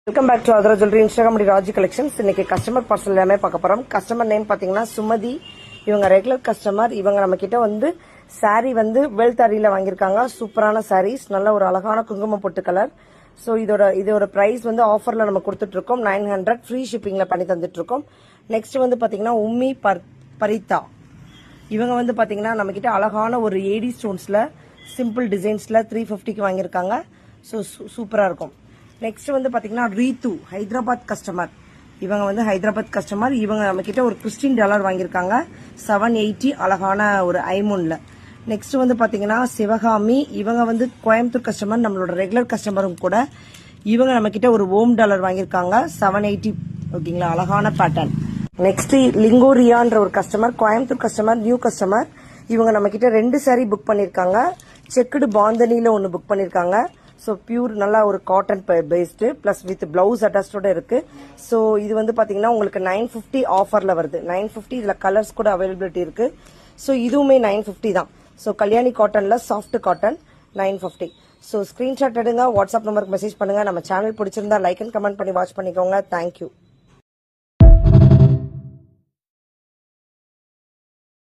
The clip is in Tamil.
Welcome back to other jewellery Instagram Raji collections. இன்னைக்கு கஸ்டமர் பார்சல் எல்லாமே பார்க்க போறோம். கஸ்டமர் நேம் பாத்தீங்கன்னா சுமதி. இவங்க ரெகுலர் கஸ்டமர். இவங்க நம்ம கிட்ட வந்து சாரி வந்து வெல்த் அரியில வாங்கியிருக்காங்க. சூப்பரான சாரீஸ், நல்ல ஒரு அழகான குங்குமம் பொட்டு கலர். ஸோ இதோட பிரைஸ் வந்து ஆஃபர்ல நம்ம கொடுத்துட்டு இருக்கோம். 900 ஃப்ரீ ஷிப்பிங்ல பண்ணி தந்துட்டு இருக்கோம். நெக்ஸ்ட் வந்து பாத்தீங்கன்னா உம்மி பரிதா. இவங்க வந்து பாத்தீங்கன்னா நம்ம கிட்ட அழகான ஒரு ஏடி ஸ்டோன்ஸ்ல சிம்பிள் டிசைன்ஸ்ல 350க்கு வாங்கியிருக்காங்க. ஸோ சூப்பரா இருக்கும். நெக்ஸ்ட் வந்து பாத்தீங்கன்னா ரீத்து, ஹைதராபாத் கஸ்டமர். இவங்க வந்து ஹைதராபாத் கஸ்டமர். இவங்க நம்ம கிட்ட ஒரு $15 வாங்கியிருக்காங்க. 780 அழகான ஒரு ஐமூன்ல. நெக்ஸ்ட் வந்து பாத்தீங்கன்னா சிவகாமி. இவங்க வந்து கோயம்புத்தூர் கஸ்டமர், நம்மளோட ரெகுலர் கஸ்டமரும் கூட. இவங்க நம்ம கிட்ட ஒரு $1 வாங்கியிருக்காங்க. 780. ஓகேங்களா, அழகான பேட்டர்ன். நெக்ஸ்ட் லிங்கோரியான்ற ஒரு customer, Coimbatore customer, new customer. இவங்க நம்ம கிட்ட 2 சாரி புக் பண்ணிருக்காங்க. செக்குடு பாந்தனில ஒன்னு புக் பண்ணிருக்காங்க. ஸோ பியூர் நல்லா ஒரு cotton based plus with blouse அட்டாச்சோட இருக்கு. ஸோ இது வந்து பாத்தீங்கன்னா உங்களுக்கு 950 ஆஃபர்ல வருது. 950. இதுல கலர்ஸ் கூட அவைலபிலிட்டி இருக்கு. ஸோ இதுவுமே 950 தான். ஸோ கல்யாணி காட்டன்ல சாஃப்ட் காட்டன் 950. ஸோ ஸ்கிரீன்ஷாட் எடுங்க, வாட்ஸ்அப் நம்பருக்கு மெசேஜ் பண்ணுங்க. நம்ம சேனல் பிடிச்சிருந்தா லைக் அண்ட் கமெண்ட் பண்ணி வாட்ச் பண்ணிக்கோங்க. தேங்க்யூ.